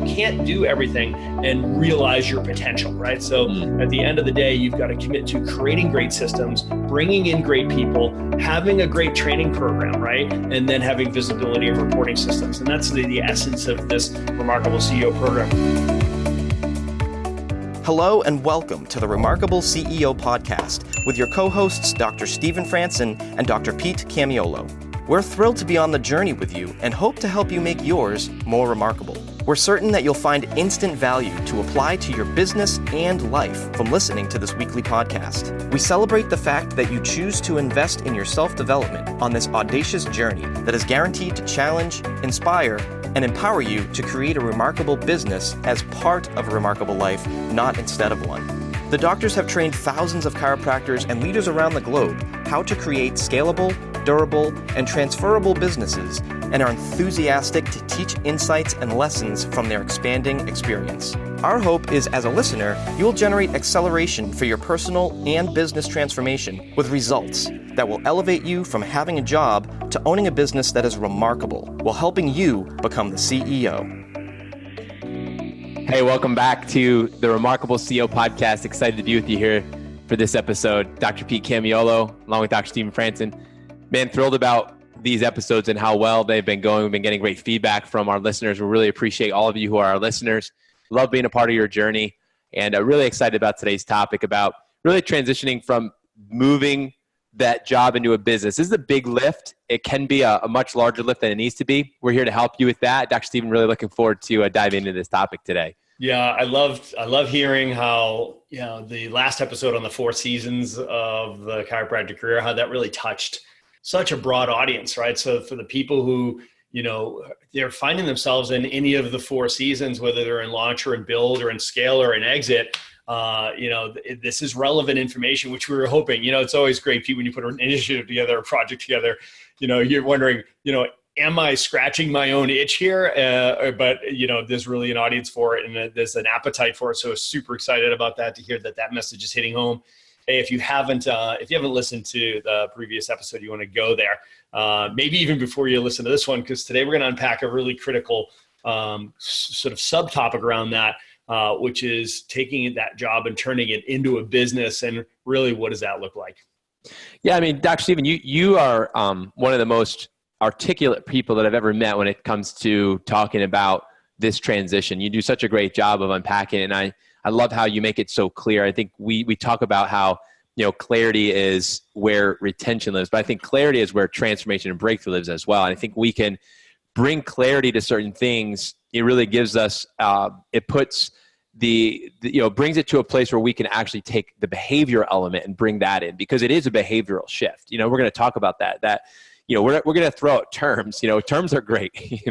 can't do everything and realize your potential, right? So at the end of the day, you've got to commit to creating great systems, bringing in great people, having a great training program, right? And then having visibility and reporting systems. And that's the essence of this Remarkable CEO program. Hello and welcome to the Remarkable CEO podcast with your co-hosts Dr. Stephen Franson and Dr. Pete Camiolo. We're thrilled to be on the journey with you and hope to help you make yours more remarkable. We're certain that you'll find instant value to apply to your business and life from listening to this weekly podcast. We celebrate the fact that you choose to invest in your self-development on this audacious journey that is guaranteed to challenge, inspire, and empower you to create a remarkable business as part of a remarkable life, not instead of one. The doctors have trained thousands of chiropractors and leaders around the globe how to create scalable, durable, and transferable businesses and are enthusiastic to teach insights and lessons from their expanding experience. Our hope is, as a listener, you will generate acceleration for your personal and business transformation with results that will elevate you from having a job to owning a business that is remarkable while helping you become the CEO. Hey, welcome back to the Remarkable CEO podcast. Excited to be with you here for this episode. Dr. Pete Camiolo, along with Dr. Stephen Franson. Man, thrilled about these episodes and how well they've been going. We've been getting great feedback from our listeners. We really appreciate all of you who are our listeners. Love being a part of your journey. And really excited about today's topic about really transitioning from moving that job into a business. This is a big lift. It can be a much larger lift than it needs to be. We're here to help you with that. Dr. Stephen, really looking forward to diving into this topic today. Yeah, I love hearing how, the last episode on the 4 seasons of the chiropractic career, how that really touched such a broad audience, right? So for the people who, they're finding themselves in any of the 4 seasons, whether they're in launch or in build or in scale or in exit, this is relevant information, which we were hoping. It's always great, Pete, when you put an initiative together, a project together, you're wondering, am I scratching my own itch here? But there's really an audience for it, and there's an appetite for it. So super excited about that, to hear that message is hitting home. Hey, if you haven't listened to the previous episode, you want to go there. Maybe even before you listen to this one, because today we're going to unpack a really critical sort of subtopic around that, which is taking that job and turning it into a business. And really, what does that look like? Yeah, I mean, Dr. Stephen, you are one of the most articulate people that I've ever met when it comes to talking about this transition. You do such a great job of unpacking it, and I love how you make it so clear. I think we talk about how, clarity is where retention lives, but I think clarity is where transformation and breakthrough lives as well. And I think we can bring clarity to certain things. It really gives us, it puts brings it to a place where we can actually take the behavior element and bring that in, because it is a behavioral shift. We're going to talk about that, we're going to throw out terms, terms are great,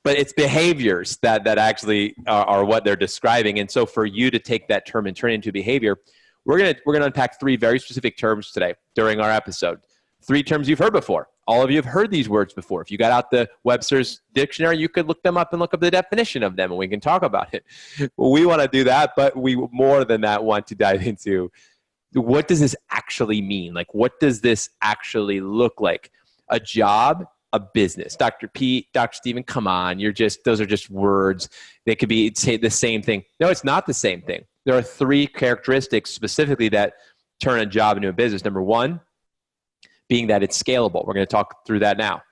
but it's behaviors that actually are what they're describing. And so for you to take that term and turn it into behavior, we're going to unpack 3 very specific terms today during our episode. 3 terms you've heard before. All of you have heard these words before. If you got out the Webster's dictionary, you could look them up and look up the definition of them, and we can talk about it. Well, we want to do that, but we more than that want to dive into, what does this actually mean? Like, what does this actually look like? A job, a business. Dr. Pete, Dr. Stephen, come on. Those are just words. They could be say the same thing. No, it's not the same thing. There are 3 characteristics specifically that turn a job into a business. Number 1, being that it's scalable. We're going to talk through that now.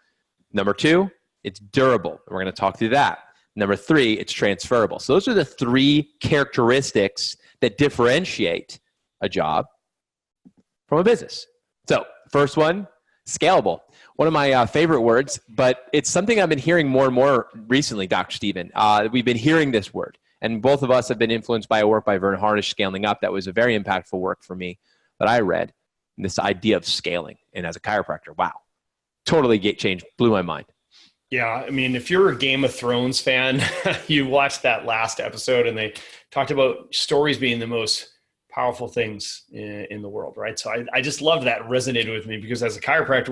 Number 2, it's durable. We're going to talk through that. Number 3, it's transferable. So those are the 3 characteristics that differentiate a job from a business. So first one, scalable. One of my favorite words, but it's something I've been hearing more and more recently, Dr. Stephen. We've been hearing this word, and both of us have been influenced by a work by Vern Harnish, Scaling Up. That was a very impactful work for me that I read. And this idea of scaling, and as a chiropractor, wow, totally changed, blew my mind. Yeah, I mean, if you're a Game of Thrones fan, you watched that last episode, and they talked about stories being the most powerful things in the world, right? So I just love that. It resonated with me, because as a chiropractor,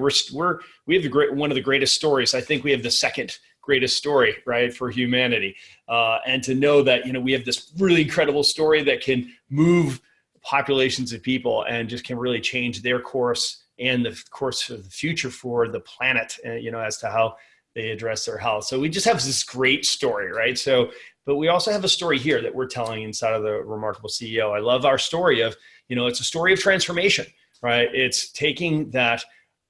we have one of the greatest stories. I think we have the second greatest story, right, for humanity. And to know that, we have this really incredible story that can move populations of people and just can really change their course and the course of the future for the planet, as to how they address their health. So we just have this great story, right? So, but we also have a story here that we're telling inside of the Remarkable CEO. I love our story of, it's a story of transformation, right? It's taking that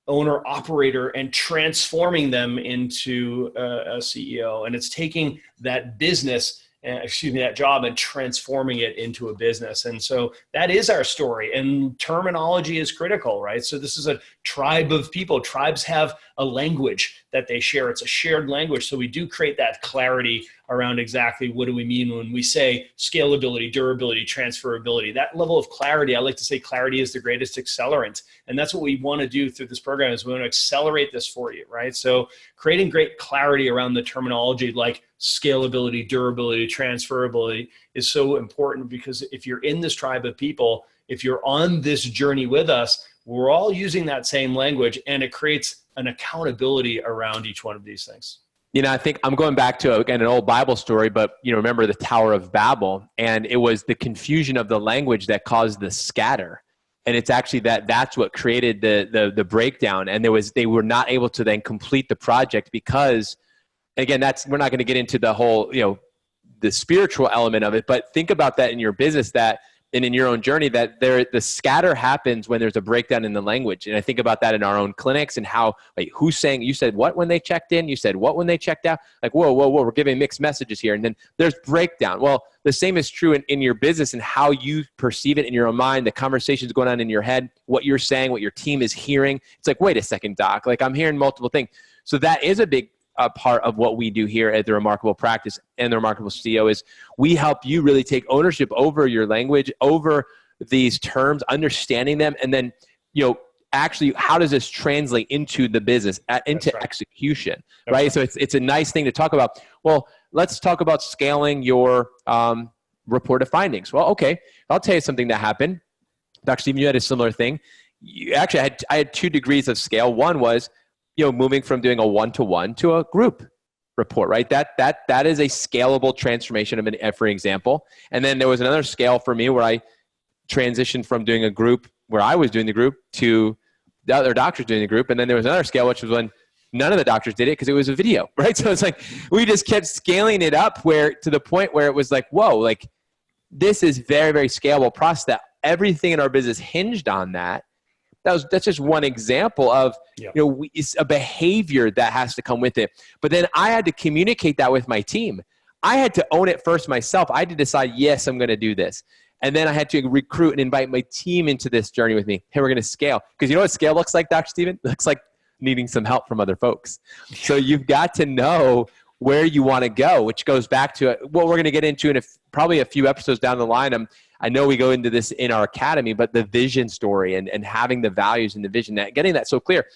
owner operator and transforming them into a CEO. And it's taking that business, that job, and transforming it into a business. And so that is our story, and terminology is critical, right? So this is a tribe of people. Tribes have a language that they share. It's a shared language. So we do create that clarity around exactly what do we mean when we say scalability, durability, transferability. That level of clarity, I like to say clarity is the greatest accelerant. And that's what we want to do through this program, is we want to accelerate this for you, right? So creating great clarity around the terminology like scalability, durability, transferability is so important, because if you're in this tribe of people, if you're on this journey with us, we're all using that same language, and it creates an accountability around each one of these things. I think I'm going back to, again, an old Bible story, but remember the Tower of Babel, and it was the confusion of the language that caused the scatter. And it's actually that's what created the breakdown. And they were not able to then complete the project because, again, we're not going to get into the whole, the spiritual element of it, but think about that in your business, and in your own journey, that the scatter happens when there's a breakdown in the language. And I think about that in our own clinics, and how, like, who's saying, you said what when they checked in, you said what when they checked out, like, whoa, we're giving mixed messages here. And then there's breakdown. Well, the same is true in your business, and how you perceive it in your own mind, the conversations going on in your head, what you're saying, what your team is hearing. It's like, wait a second, doc, like, I'm hearing multiple things. So that is a big part of what we do here at the Remarkable Practice and the Remarkable CEO, is we help you really take ownership over your language, over these terms, understanding them, and then, actually, how does this translate into the business, into execution, right? So it's a nice thing to talk about. Well, let's talk about scaling your reported findings. Well, okay, I'll tell you something that happened. Dr. Stephen, you had a similar thing. I had 2 degrees of scale. One was, moving from doing a one-to-one to a group report, right? That is a scalable transformation for example. And then there was another scale for me where I transitioned from doing a group where I was doing the group to the other doctors doing the group. And then there was another scale, which was when none of the doctors did it because it was a video, right? So it's like, we just kept scaling it up to the point where it was like, whoa, like, this is very, very scalable process, that everything in our business hinged on that. That's just one example of, it's a behavior that has to come with it. But then I had to communicate that with my team. I had to own it first myself. I had to decide, yes, I'm going to do this. And then I had to recruit and invite my team into this journey with me. Hey, we're going to scale. Because you know what scale looks like, Dr. Stephen? It looks like needing some help from other folks. So you've got to know where you want to go, which goes back to what we're going to get into in probably a few episodes down the line. I know we go into this in our academy, but the vision story and having the values and the vision, getting that so clear,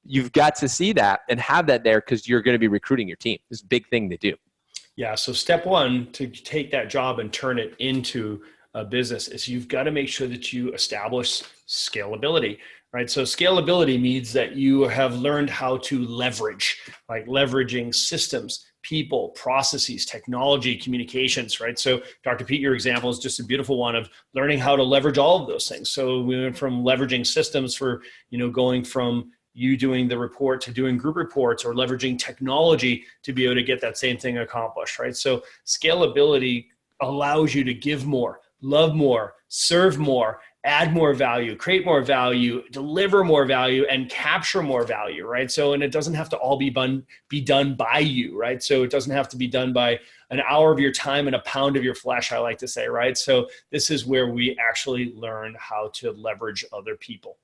you've got to see that and have that there, because you're going to be recruiting your team. It's a big thing to do. Yeah. So step one to take that job and turn it into a business is you've got to make sure that you establish scalability, right? So scalability means that you have learned how to leverage, like leveraging systems, people, processes, technology, communications, right? So Dr. Pete, your example is just a beautiful one of learning how to leverage all of those things. So we went from leveraging systems for, going from you doing the report to doing group reports, or leveraging technology to be able to get that same thing accomplished, right? So scalability allows you to give more, love more, serve more, add more value, create more value, deliver more value, and capture more value, right? So, and it doesn't have to all be done by you, right? So it doesn't have to be done by an hour of your time and a pound of your flesh, I like to say, right? So this is where we actually learn how to leverage other people.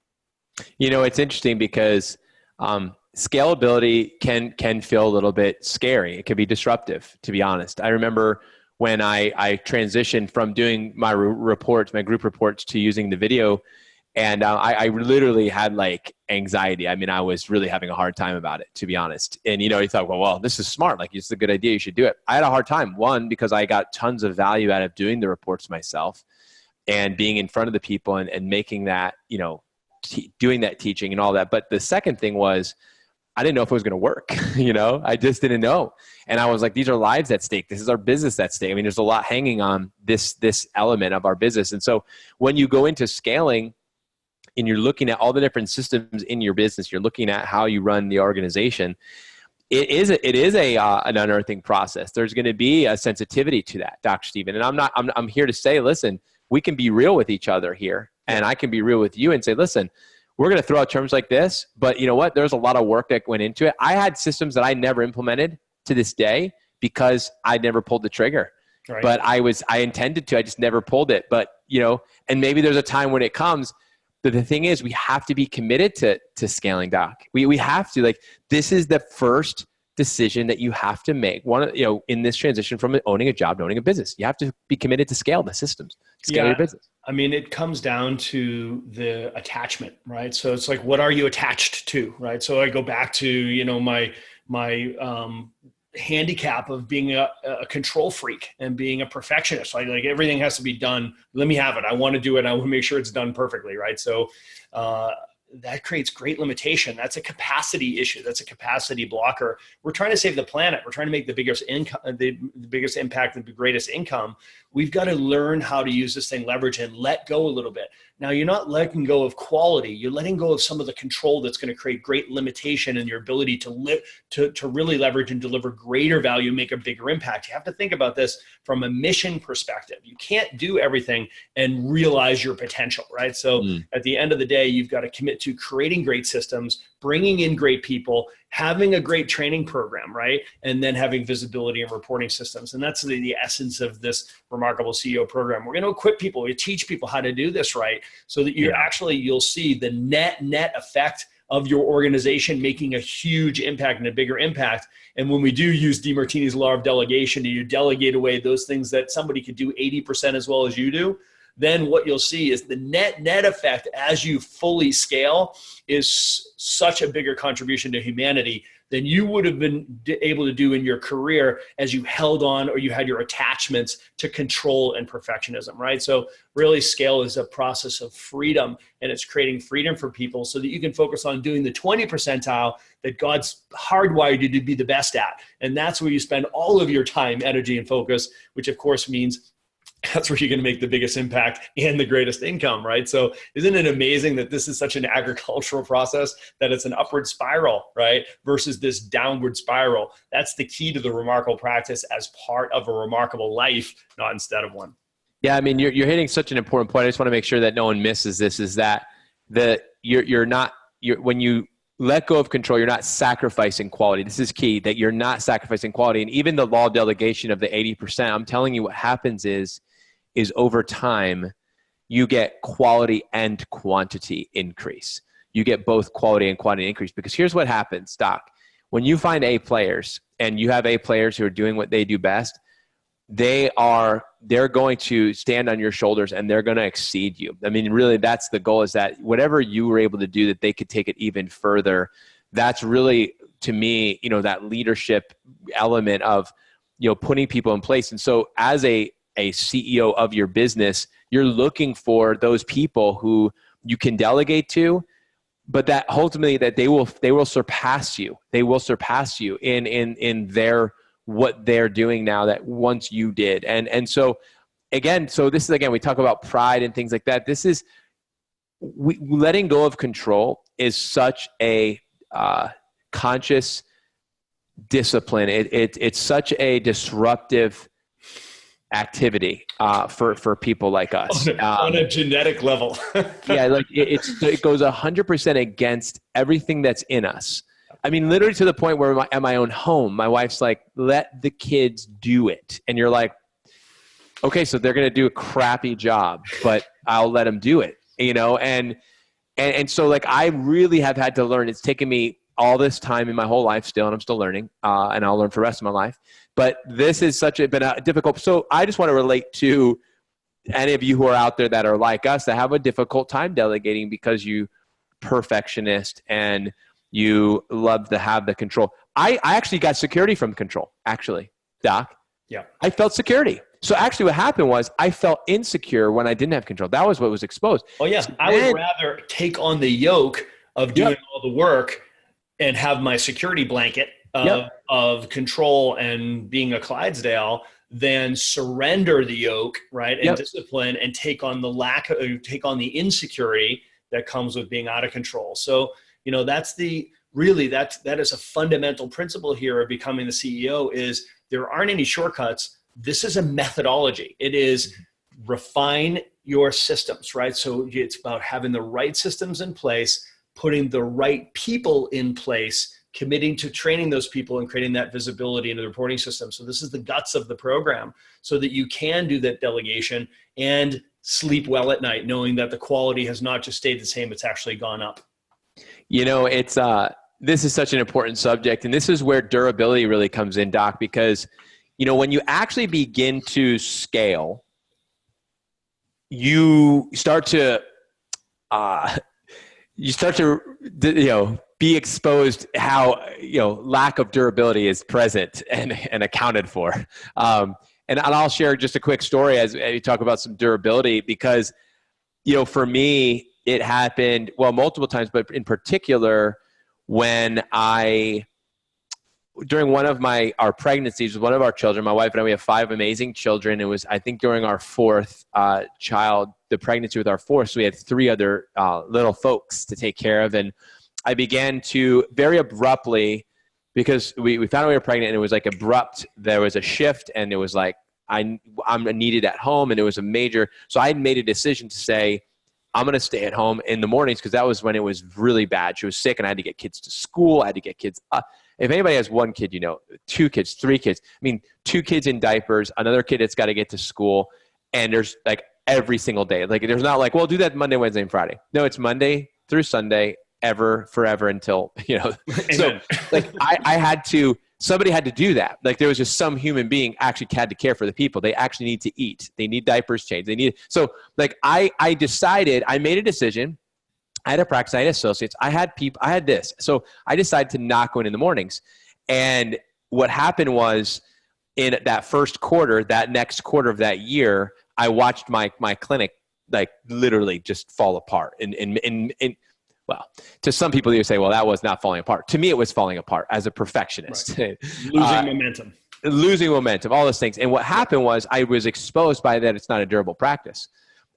It's interesting because scalability can feel a little bit scary. It can be disruptive, to be honest. I remember when I transitioned from doing my reports, my group reports, to using the video, and I literally had like anxiety. I mean, I was really having a hard time about it, to be honest. And you thought, well, this is smart. Like, it's a good idea. You should do it. I had a hard time. One, because I got tons of value out of doing the reports myself and being in front of the people and making that, doing that teaching and all that. But the second thing was, I didn't know if it was going to work. I just didn't know. And I was like, these are lives at stake. This is our business at stake. I mean, there's a lot hanging on this element of our business. And so when you go into scaling and you're looking at all the different systems in your business, you're looking at how you run the organization, It is an unearthing process. There's going to be a sensitivity to that, Dr. Stephen. And I'm here to say, listen, we can be real with each other here. And I can be real with you and say, listen, we're going to throw out terms like this, but you know what? There's a lot of work that went into it. I had systems that I never implemented to this day because I never pulled the trigger. Right. But I intended to, I just never pulled it. But, and maybe there's a time when it comes. But the thing is, we have to be committed to scaling, Doc. We have to, this is the first decision that you have to make. In this transition from owning a job to owning a business, you have to be committed to scale the systems, scale your business. I mean, it comes down to the attachment, right? So it's like, what are you attached to, right? So I go back to, my handicap of being a control freak and being a perfectionist. Like everything has to be done. Let me have it. I want to do it. I want to make sure it's done perfectly. Right. So, that creates great limitation. That's a capacity issue. That's a capacity blocker. We're trying to save the planet. We're trying to make the biggest income, the biggest impact, and the greatest income. We've got to learn how to use this thing, leverage, and let go a little bit. Now, you're not letting go of quality. You're letting go of some of the control that's going to create great limitation in your ability to really leverage and deliver greater value, make a bigger impact. You have to think about this from a mission perspective. You can't do everything and realize your potential, right? So at the end of the day, you've got to commit to creating great systems, bringing in great people, having a great training program, right? And then having visibility and reporting systems. And that's the essence of this Remarkable CEO program. We're going to equip people. We teach people how to do this right so that you'll see the net effect of your organization making a huge impact and a bigger impact. And when we do use DeMartini's law of delegation, and you delegate away those things that somebody could do 80% as well as you do, then what you'll see is the net effect as you fully scale is such a bigger contribution to humanity than you would have been able to do in your career as you held on or you had your attachments to control and perfectionism, right? So really scale is a process of freedom, and it's creating freedom for people so that you can focus on doing the 20 percentile that God's hardwired you to be the best at. And that's where you spend all of your time, energy, and focus, which of course means that's where you're going to make the biggest impact and the greatest income, right? So isn't it amazing that this is such an agricultural process, that it's an upward spiral, right? Versus this downward spiral. That's the key to the remarkable practice as part of a remarkable life, not instead of one. Yeah, I mean, you're hitting such an important point. I just want to make sure that no one misses this, is that when you let go of control, you're not sacrificing quality. This is key, that you're not sacrificing quality. And even the law of delegation of the 80%, I'm telling you what happens is over time, you get quality and quantity increase. You get both quality and quantity increase, because here's what happens, Doc. When you find A players and you have A players who are doing what they do best, they're going to stand on your shoulders and they're going to exceed you. I mean, really, that's the goal, is that whatever you were able to do, that they could take it even further. That's really, to me, that leadership element of, putting people in place. And so as a CEO of your business, you're looking for those people who you can delegate to, but that ultimately that they will surpass you. They will surpass you in their what they're doing now that once you did. And so again, this is, again, we talk about pride and things like that. This is letting go of control is such a conscious discipline. It's such a disruptive activity for people like us on a genetic level. Yeah, it goes 100% against everything that's in us. I mean, literally to the point where at my own home, my wife's like, let the kids do it. And you're like, okay, so they're going to do a crappy job, but I'll let them do it, and so I really have had to learn. It's taken me all this time in my whole life still, and I'm still learning, and I'll learn for the rest of my life. But this is been a difficult. So I just want to relate to any of you who are out there that are like us, that have a difficult time delegating because you perfectionist and you love to have the control. I actually got security from control, actually, Doc. Yeah. I felt security. So actually what happened was I felt insecure when I didn't have control. That was what was exposed. Oh yeah. So I would rather take on the yoke of doing all the work and have my security blanket of control and being a Clydesdale than surrender the yoke, right? And discipline, and take on the insecurity that comes with being out of control. So, that's really that is a fundamental principle here of becoming the CEO is there aren't any shortcuts. This is a methodology. It is refine your systems, right? So it's about having the right systems in place, putting the right people in place, committing to training those people and creating that visibility into the reporting system. So this is the guts of the program so that you can do that delegation and sleep well at night, knowing that the quality has not just stayed the same, it's actually gone up. You know, it's this is such an important subject, and this is where durability really comes in, Doc, because, you know, when you actually begin to scale, you start to be exposed how, lack of durability is present and accounted for. And I'll share just a quick story as we talk about some durability, because, for me, it happened, multiple times, but in particular, when during one of our pregnancies with one of our children, my wife and I, we have 5 amazing children. It was, I think, during our 4th child, the pregnancy with our 4th, so we had 3 other little folks to take care of. And I began to very abruptly, because we found out we were pregnant, and it was like abrupt. There was a shift, and it was like, I'm needed at home, and it was a major. So I had made a decision to say, I'm going to stay at home in the mornings, because that was when it was really bad. She was sick, and I had to get kids to school. I had to get kids up. If anybody has 1 kid, 2 kids, 3 kids, 2 kids in diapers, another kid that's got to get to school, and there's like every single day. Like, there's not like, well, do that Monday, Wednesday, and Friday. No, it's Monday through Sunday, forever until, So like somebody had to do that. Like, there was just some human being actually had to care for the people. They actually need to eat. They need diapers changed. So like I made a decision. I had a practice, I had associates, I had this. So I decided to not go in the mornings. And what happened was, in that first quarter, that next quarter of that year, I watched my clinic like literally just fall apart. Well, to some people, you say, well, that was not falling apart. To me, it was falling apart as a perfectionist. Right. Losing momentum, all those things. And what happened was, I was exposed by that it's not a durable practice.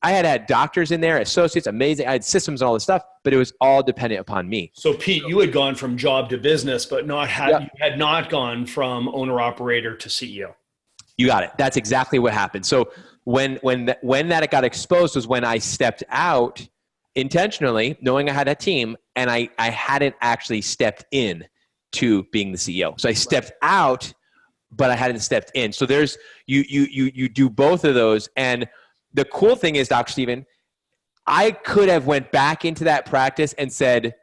I had doctors in there, associates, amazing. I had systems and all this stuff, but it was all dependent upon me. So Pete, you had gone from job to business, but you had not gone from owner-operator to CEO. You got it. That's exactly what happened. So when that got exposed was when I stepped out intentionally, knowing I had a team, and I hadn't actually stepped in to being the CEO. So I stepped out, but I hadn't stepped in. So there's you do both of those. And the cool thing is, Dr. Stephen, I could have went back into that practice and said,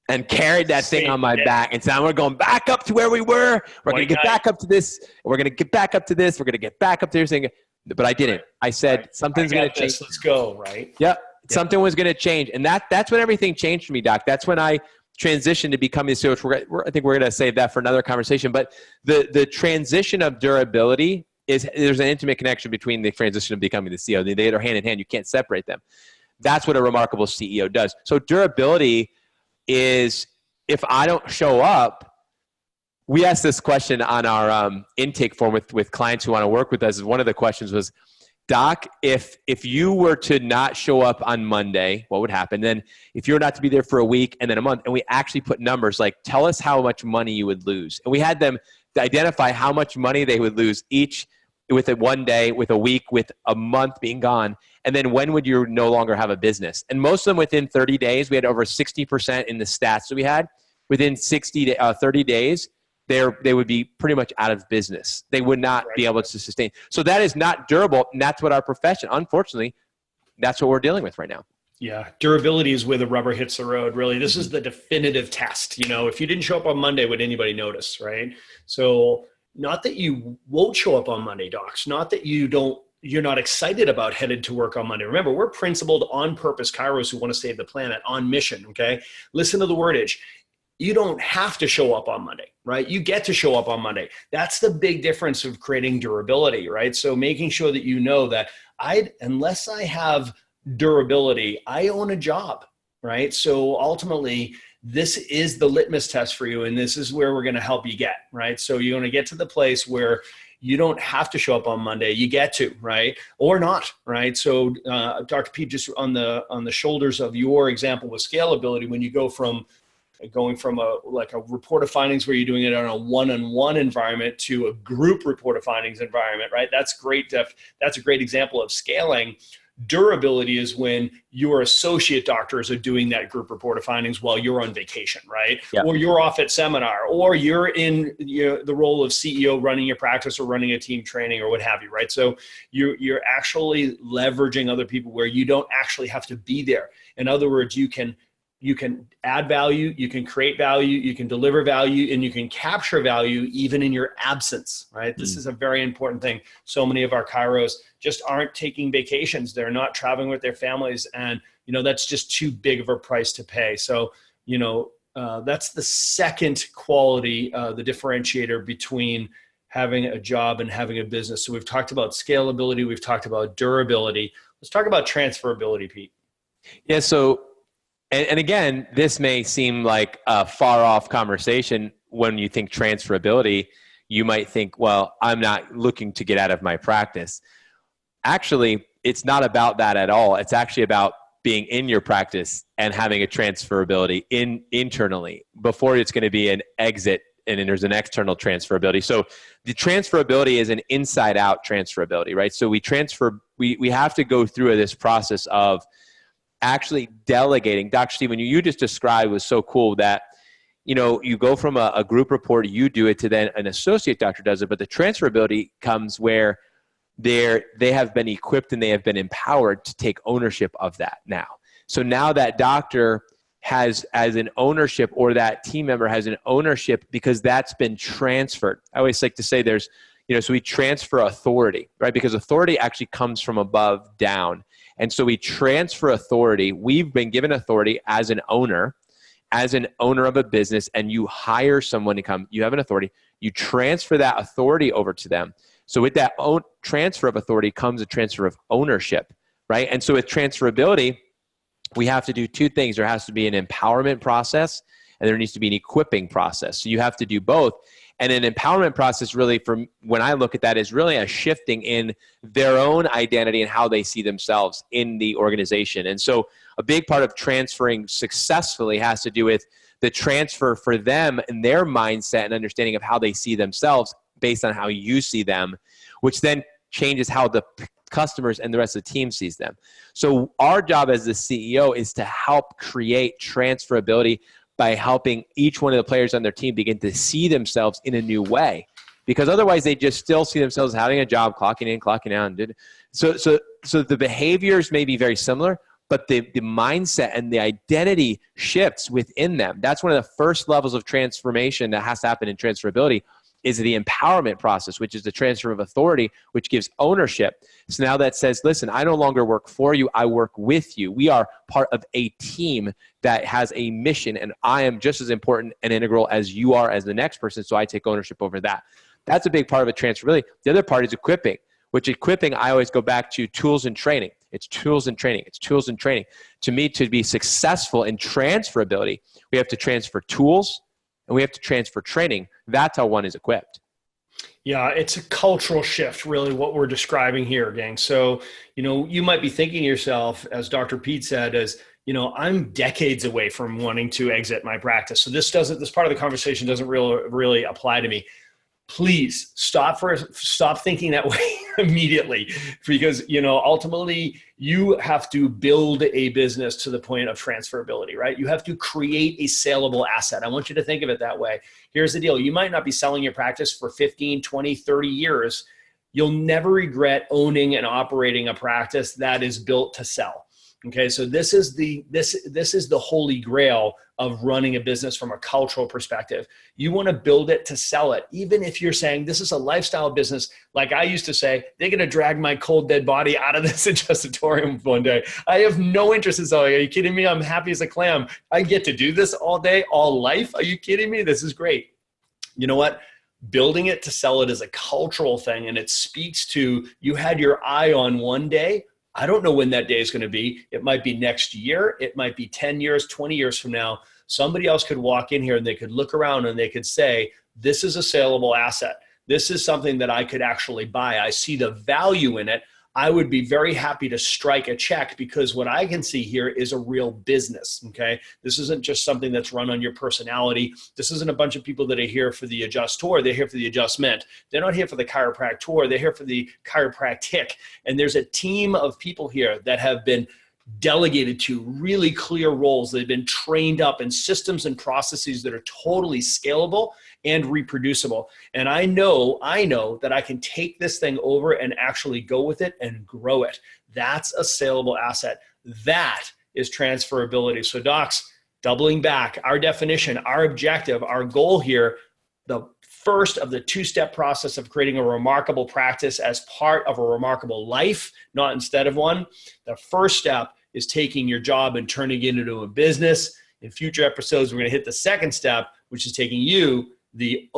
and carried that thing on my back and said, we're going back up to where we were. We're going to get back up to this. We're going to get back up to this. We're going to get back up to this thing. But I didn't. I said, something's going to change. Let's go, right? Yep. Something was going to change. And that's when everything changed for me, Doc. That's when I transitioned to becoming a CEO. I think we're going to save that for another conversation. But the transition of durability there's an intimate connection between the transition of becoming the CEO. They are hand in hand. You can't separate them. That's what a remarkable CEO does. So durability is, if I don't show up, we asked this question on our intake form with clients who want to work with us. One of the questions was, Doc, if you were to not show up on Monday, what would happen? Then if you were not to be there for a week and then a month, and we actually put numbers like, tell us how much money you would lose. And we had them to identify how much money they would lose each with a 1 day, with a week, with a month being gone. And then when would you no longer have a business? And most of them within 30 days, we had over 60% in the stats that we had. Within 30 days, they would be pretty much out of business. They would not be able to sustain. So that is not durable. And that's what our profession, unfortunately, that's what we're dealing with right now. Yeah. Durability is where the rubber hits the road. Really, this is the definitive test. If you didn't show up on Monday, would anybody notice? Right. So not that you won't show up on Monday, docs, not that you're not excited about headed to work on Monday. Remember, we're principled, on purpose chiros who want to save the planet, on mission. Okay. Listen to the wordage. You don't have to show up on Monday, right? You get to show up on Monday. That's the big difference of creating durability, right? So making sure that you know that unless I have durability, I own a job, right? So ultimately, this is the litmus test for you. And this is where we're going to help you get, right? So you're going to get to the place where you don't have to show up on Monday. You get to, right? Or not, right? So Dr. Pete, just on the shoulders of your example with scalability, when you go from going from a report of findings where you're doing it on a one-on-one environment to a group report of findings environment, right? That's great. That's a great example of scaling. Durability is when your associate doctors are doing that group report of findings while you're on vacation, right? Yep. Or you're off at seminar, or you're in the role of CEO running your practice or running a team training or what have you, right? So you're actually leveraging other people where you don't actually have to be there. In other words, you can add value, you can create value, you can deliver value, and you can capture value even in your absence, right? This is a very important thing. So many of our chiros just aren't taking vacations. They're not traveling with their families. And, that's just too big of a price to pay. So, that's the second quality, the differentiator between having a job and having a business. So we've talked about scalability. We've talked about durability. Let's talk about transferability, Pete. Yeah. So, and again, this may seem like a far off conversation. When you think transferability, you might think, well, I'm not looking to get out of my practice. Actually, it's not about that at all. It's actually about being in your practice and having a transferability internally before it's going to be an exit, and then there's an external transferability. So the transferability is an inside out transferability, right? So we have to go through this process of actually delegating. Dr. Steve, you just described was so cool that, you go from a group report, you do it, to then an associate doctor does it. But the transferability comes where they have been equipped and they have been empowered to take ownership of that now. So now that doctor has as an ownership, or that team member has an ownership, because that's been transferred. I always like to say there's, so we transfer authority, right? Because authority actually comes from above down. And so we transfer authority. We've been given authority as an owner of a business, and you hire someone to come. You have an authority. You transfer that authority over to them. So with that transfer of authority comes a transfer of ownership, right? And so with transferability, we have to do two things. There has to be an empowerment process, and there needs to be an equipping process. So you have to do both. And an empowerment process, really, from when I look at that, is really a shifting in their own identity and how they see themselves in the organization. And so a big part of transferring successfully has to do with the transfer for them and their mindset and understanding of how they see themselves based on how you see them, which then changes how the customers and the rest of the team sees them. So our job as the CEO is to help create transferability by helping each one of the players on their team begin to see themselves in a new way. Because otherwise they just still see themselves having a job, clocking in, clocking out. So the behaviors may be very similar, but the mindset and the identity shifts within them. That's one of the first levels of transformation that has to happen in transferability, is the empowerment process, which is the transfer of authority, which gives ownership. So now that says, listen, I no longer work for you, I work with you. We are part of a team that has a mission, and I am just as important and integral as you are as the next person, so I take ownership over that. That's a big part of a transferability. The other part is equipping, which equipping, I always go back to tools and training. It's tools and training. It's tools and training. To me, to be successful in transferability, we have to transfer tools, and we have to transfer training. That's how one is equipped. Yeah, it's a cultural shift, really, what we're describing here, gang. So, you might be thinking to yourself, as Dr. Pete said, as, I'm decades away from wanting to exit my practice. So this part of the conversation doesn't really apply to me. Please stop thinking that way immediately, because, ultimately you have to build a business to the point of transferability, right? You have to create a saleable asset. I want you to think of it that way. Here's the deal. You might not be selling your practice for 15, 20, 30 years. You'll never regret owning and operating a practice that is built to sell. Okay, so this is the holy grail of running a business from a cultural perspective. You want to build it to sell it. Even if you're saying this is a lifestyle business, like I used to say, they're going to drag my cold dead body out of this adjustatorium one day. I have no interest in selling. Are you kidding me? I'm happy as a clam. I get to do this all day, all life. Are you kidding me? This is great. You know what? Building it to sell it is a cultural thing, and it speaks to you had your eye on one day. I don't know when that day is going to be. It might be next year. It might be 10 years, 20 years from now. somebody else could walk in here and they could look around and they could say, this is a saleable asset. This is something that I could actually buy. I see the value in it. I would be very happy to strike a check because what I can see here is a real business, okay? This isn't just something that's run on your personality. This isn't a bunch of people that are here for the adjustor. They're here for the adjustment. They're not here for the chiropractor. They're here for the chiropractic. And there's a team of people here that have been delegated to really clear roles. They've been trained up in systems and processes that are totally scalable and reproducible. And I know that I can take this thing over and actually go with it and grow it. That's a saleable asset. That is transferability. So docs, doubling back, our definition, our objective, our goal here, the first of the two-step process of creating a remarkable practice as part of a remarkable life, not instead of one. The first step is taking your job and turning it into a business. In future episodes, we're going to hit the second step, which is taking you, the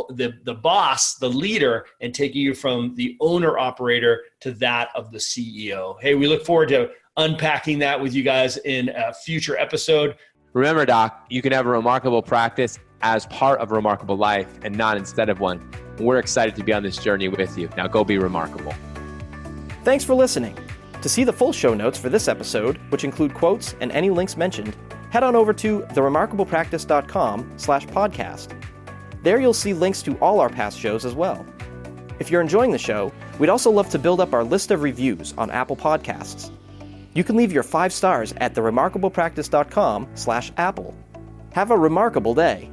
boss, the leader, and taking you from the owner-operator to that of the CEO. Hey, we look forward to unpacking that with you guys in a future episode. Remember, Doc, you can have a remarkable practice as part of a remarkable life and not instead of one. We're excited to be on this journey with you. Now go be remarkable. Thanks for listening. To see the full show notes for this episode, which include quotes and any links mentioned, head on over to theremarkablepractice.com/podcast. There you'll see links to all our past shows as well. If you're enjoying the show, we'd also love to build up our list of reviews on Apple Podcasts. You can leave your 5 stars at theremarkablepractice.com/Apple. Have a remarkable day.